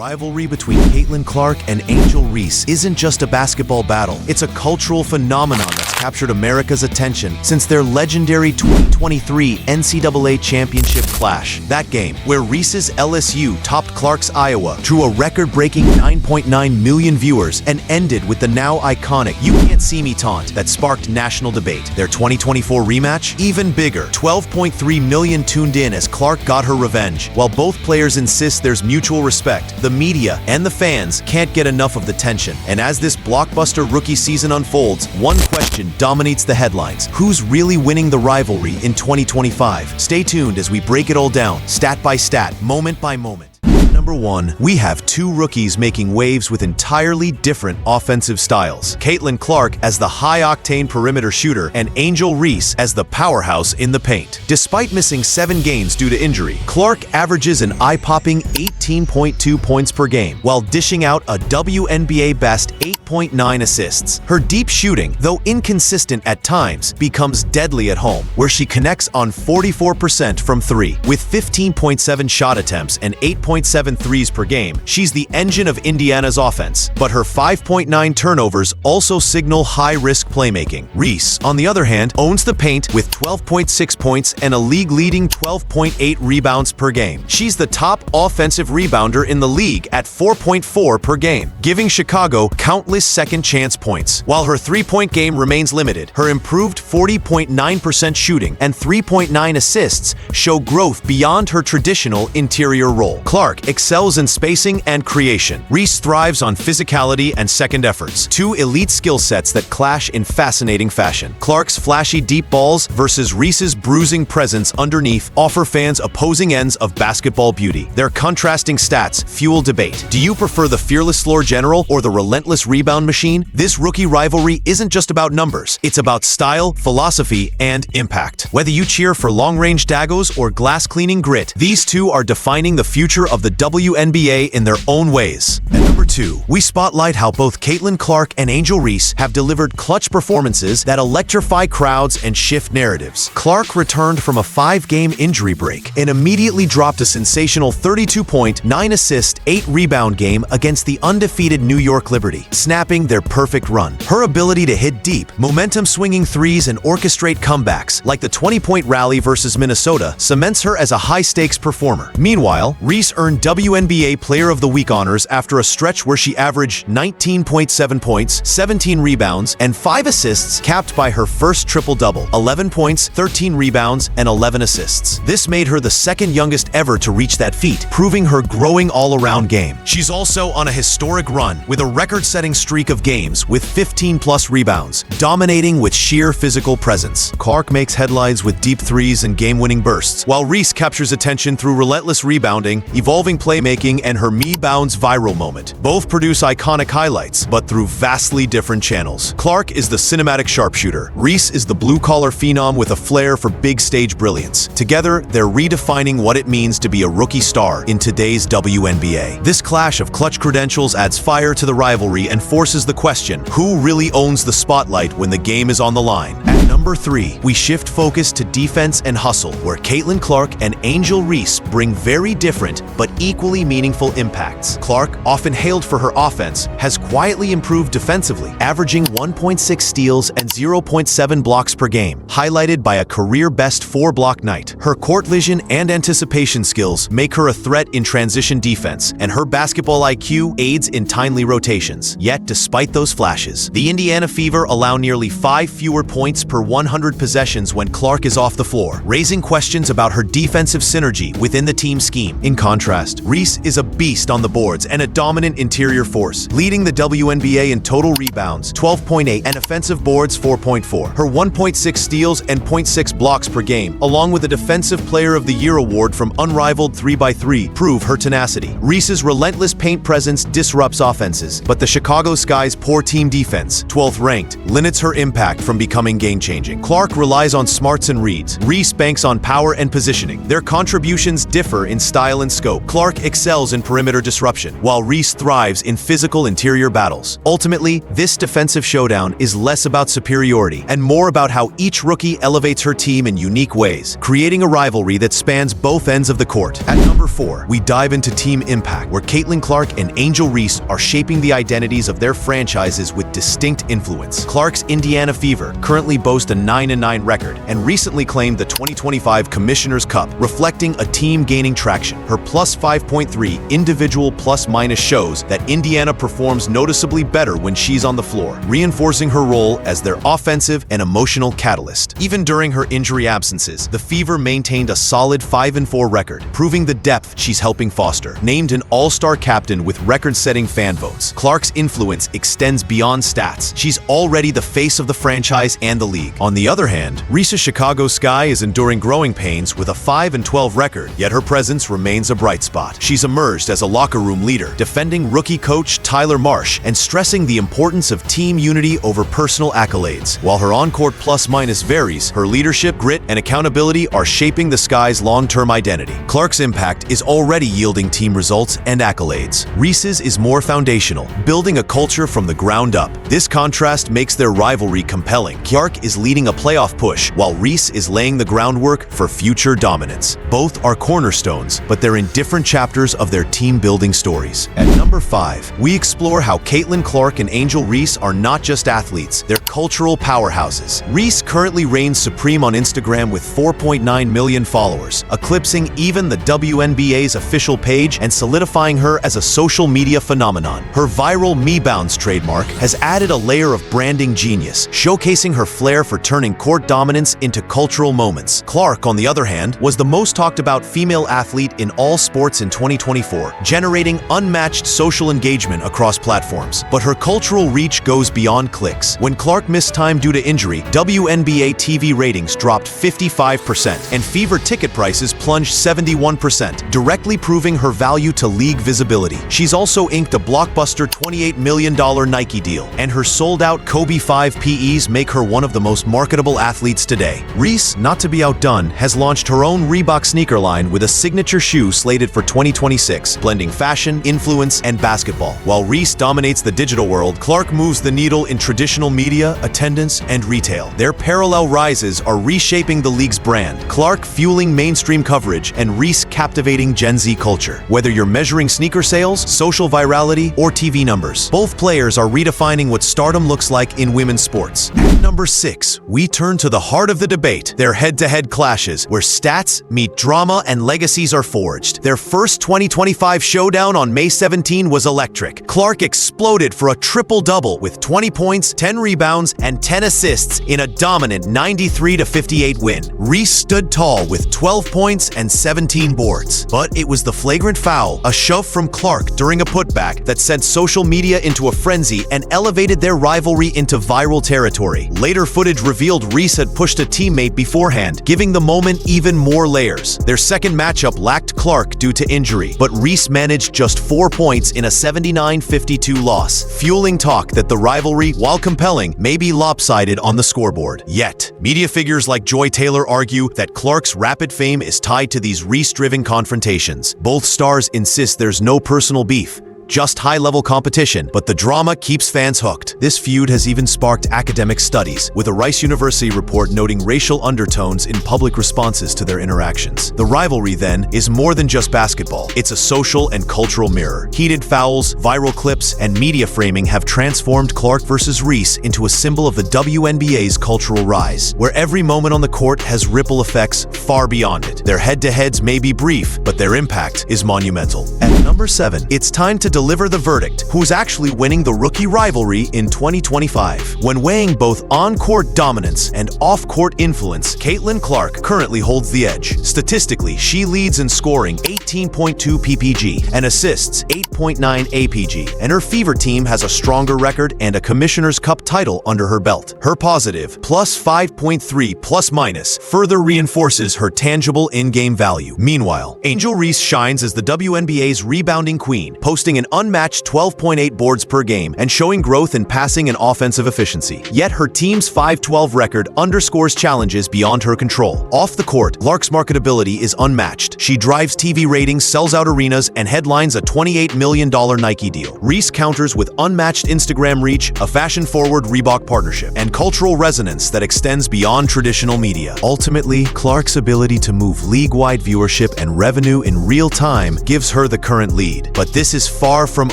rivalry between Caitlin Clark and Angel Reese isn't just a basketball battle. It's a cultural phenomenon that's captured America's attention since their legendary 2023 NCAA championship clash. That game, where Reese's LSU topped Clark's Iowa, drew a record-breaking 9.9 million viewers and ended with the now iconic "You Can't See Me" taunt that sparked national debate. Their 2024 rematch? Even bigger. 12.3 million tuned in as Clark got her revenge. While both players insist there's mutual respect, the media and the fans can't get enough of the tension. And as this blockbuster rookie season unfolds, one question dominates the headlines: who's really winning the rivalry in 2025? Stay tuned as we break it all down, stat by stat, moment by moment. Number 1, we have two rookies making waves with entirely different offensive styles. Caitlin Clark as the high-octane perimeter shooter and Angel Reese as the powerhouse in the paint. Despite missing 7 games due to injury, Clark averages an eye-popping 18.2 points per game, while dishing out a WNBA best 8.9 assists. Her deep shooting, though inconsistent at times, becomes deadly at home, where she connects on 44% from 3. With 15.7 shot attempts and 8.7 threes per game, she's the engine of Indiana's offense, but her 5.9 turnovers also signal high-risk playmaking. Reese, on the other hand, owns the paint with 12.6 points and a league-leading 12.8 rebounds per game. She's the top offensive rebounder in the league at 4.4 per game, giving Chicago countless second-chance points. While her three-point game remains limited, her improved 40.9% shooting and 3.9 assists show growth beyond her traditional interior role. Clark excels in spacing and creation. Reese thrives on physicality and second efforts, two elite skill sets that clash in fascinating fashion. Clark's flashy deep balls versus Reese's bruising presence underneath offer fans opposing ends of basketball beauty. Their contrasting stats fuel debate. Do you prefer the fearless floor general or the relentless rebound machine? This rookie rivalry isn't just about numbers. It's about style, philosophy, and impact. Whether you cheer for long-range daggos or glass-cleaning grit, these two are defining the future of the WNBA in their own ways. And number 2, we spotlight how both Caitlin Clark and Angel Reese have delivered clutch performances that electrify crowds and shift narratives. Clark returned from a 5-game injury break and immediately dropped a sensational 32-point, 9-assist, 8-rebound game against the undefeated New York Liberty, snapping their perfect run. Her ability to hit deep, momentum-swinging threes and orchestrate comebacks, like the 20-point rally versus Minnesota, cements her as a high-stakes performer. Meanwhile, Reese earned WNBA Player of the Week honors after a stretch where she averaged 19.7 points, 17 rebounds, and 5 assists, capped by her first triple-double: 11 points, 13 rebounds, and 11 assists. This made her the second youngest ever to reach that feat, proving her growing all-around game. She's also on a historic run, with a record-setting streak of games with 15-plus rebounds, dominating with sheer physical presence. Clark makes headlines with deep threes and game-winning bursts, while Reese captures attention through relentless rebounding, evolving playmaking, and her me-bounds viral moment. Both produce iconic highlights, but through vastly different channels. Clark is the cinematic sharpshooter. Reese is the blue-collar phenom with a flair for big-stage brilliance. Together, they're redefining what it means to be a rookie star in today's WNBA. This clash of clutch credentials adds fire to the rivalry and forces the question: who really owns the spotlight when the game is on the line? At number 3, we shift focus to defense and hustle, where Caitlin Clark and Angel Reese bring very different but equally meaningful impacts. Clark, often hailed for her offense, has quietly improved defensively, averaging 1.6 steals and 0.7 blocks per game, highlighted by a career-best 4-block night. Her court vision and anticipation skills make her a threat in transition defense, and her basketball IQ aids in timely rotations. Yet, despite those flashes, the Indiana Fever allow nearly 5 fewer points per 100 possessions when Clark is off the floor, raising questions about her defensive synergy within the team scheme. In contrast, Reese is a beast on the boards and a dominant interior force, leading the WNBA in total rebounds 12.8 and offensive boards 4.4. Her 1.6 steals and 0.6 blocks per game, along with a Defensive Player of the Year award from unrivaled 3x3, prove her tenacity. Reese's relentless paint presence disrupts offenses, but the Chicago Sky's poor team defense, 12th ranked, limits her impact from becoming game-changing. game-changing. Clark relies on smarts and reads. Reese banks on power and positioning. Their contributions differ in style and scope. Clark excels in perimeter disruption, while Reese thrives in physical interior battles. Ultimately, this defensive showdown is less about superiority and more about how each rookie elevates her team in unique ways, creating a rivalry that spans both ends of the court. At number 4, we dive into Team Impact, where Caitlin Clark and Angel Reese are shaping the identities of their franchises with distinct influence. Clark's Indiana Fever currently boast a 9-9 record and recently claimed the 2025 Commissioner's Cup, reflecting a team gaining traction. Her plus 5.3 individual plus-minus shows that Indiana performs noticeably better when she's on the floor, reinforcing her role as their offensive and emotional catalyst. Even during her injury absences, the Fever maintained a solid 5-4 record, proving the depth she's helping foster. Named an all-star captain with record-setting fan votes, Clark's influence extends beyond stats. She's already the face of the franchise and the league. On the other hand, Reese's Chicago Sky is enduring growing pains with a 5-12 record, yet her presence remains a bright spot. She's emerged as a locker room leader, defending rookie coach Tyler Marsh and stressing the importance of team unity over personal accolades. While her on-court plus-minus varies, her leadership, grit, and accountability are shaping the Sky's long-term identity. Clark's impact is already yielding team results and accolades. Reese's is more foundational, building a culture from the ground up. This contrast makes their rivalry compelling. Clark is leading a playoff push, while Reese is laying the groundwork for future dominance. Both are cornerstones, but they're in different chapters of their team-building stories. At number 5, we explore how Caitlin Clark and Angel Reese are not just athletes, they're cultural powerhouses. Reese currently reigns supreme on Instagram with 4.9 million followers, eclipsing even the WNBA's official page and solidifying her as a social media phenomenon. Her viral Me Bounce trademark has added a layer of branding genius, showcasing her flair for turning court dominance into cultural moments. Clark, on the other hand, was the most talked about female athlete in all sports in 2024, generating unmatched social engagement across platforms. But her cultural reach goes beyond clicks. When Clark missed time due to injury, WNBA TV ratings dropped 55%, and Fever ticket prices plunged 71%, directly proving her value to league visibility. She's also inked a blockbuster $28 million Nike deal, and her sold-out Kobe 5 PEs make her one of the most marketable athletes today. Reese, not to be outdone, has launched her own Reebok sneaker line with a signature shoe slated for 2026, blending fashion, influence, and basketball. While Reese dominates the digital world, Clark moves the needle in traditional media, attendance, and retail. Their parallel rises are reshaping the league's brand, Clark fueling mainstream coverage and Reese captivating Gen Z culture. Whether you're measuring sneaker sales, social virality, or TV numbers, both players are redefining what stardom looks like in women's sports. At number 6, we turn to the heart of the debate, their head-to-head clashes, where stats meet drama and legacies are forged. Their first 2025 showdown on May 17 was electric. Clark exploded for a triple-double with 20 points, 10 rebounds, and 10 assists in a dominant 93-58 win. Reese stood tall with 12 points and 17 boards. But it was the flagrant foul, a shove from Clark during a putback, that sent social media into a frenzy and elevated their rivalry into viral territory. Later footage revealed Reese had pushed a teammate beforehand, giving the moment even more layers. Their second matchup lacked Clark due to injury, but Reese managed just 4 points in a 79-52 loss, fueling talk that the rivalry, while compelling, may be lopsided on the scoreboard. Yet, media figures like Joy Taylor argue that Clark's rapid fame is tied to these Reese-driven confrontations. Both stars insist there's no personal beef, just high-level competition, but the drama keeps fans hooked. This feud has even sparked academic studies, with a Rice University report noting racial undertones in public responses to their interactions. The rivalry, then, is more than just basketball. It's a social and cultural mirror. Heated fouls, viral clips, and media framing have transformed Clark versus Reese into a symbol of the WNBA's cultural rise, where every moment on the court has ripple effects far beyond it. Their head-to-heads may be brief, but their impact is monumental. At number 7, it's time to deliver the verdict. Who's actually winning the rookie rivalry in 2025? When weighing both on-court dominance and off-court influence, Caitlin Clark currently holds the edge. Statistically, she leads in scoring 18.2 PPG and assists 8.9 APG, and her Fever team has a stronger record and a Commissioner's Cup title under her belt. Her positive plus 5.3 plus-minus further reinforces her tangible in-game value. Meanwhile, Angel Reese shines as the WNBA's rebounding queen, posting an an unmatched 12.8 boards per game and showing growth in passing and offensive efficiency. Yet her team's 5-12 record underscores challenges beyond her control. Off the court, Clark's marketability is unmatched. She drives TV ratings, sells out arenas, and headlines a $28 million Nike deal. Reese counters with unmatched Instagram reach, a fashion-forward Reebok partnership, and cultural resonance that extends beyond traditional media. Ultimately, Clark's ability to move league-wide viewership and revenue in real time gives her the current lead. But this is far from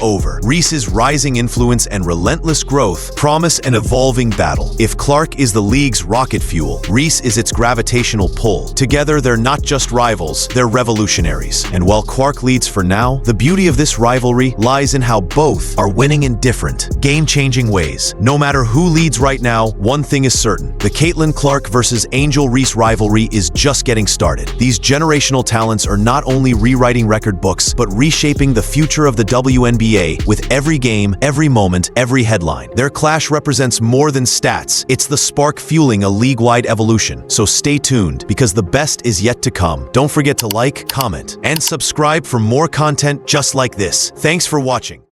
over. Reese's rising influence and relentless growth promise an evolving battle. If Clark is the league's rocket fuel, Reese is its gravitational pull. Together, they're not just rivals, they're revolutionaries. And while Clark leads for now, the beauty of this rivalry lies in how both are winning in different, game-changing ways. No matter who leads right now, one thing is certain. The Caitlin Clark versus Angel Reese rivalry is just getting started. These generational talents are not only rewriting record books, but reshaping the future of the WNBA with every game, every moment, every headline. Their clash represents more than stats. It's the spark fueling a league-wide evolution. So stay tuned, because the best is yet to come. Don't forget to like, comment, and subscribe for more content just like this. Thanks for watching.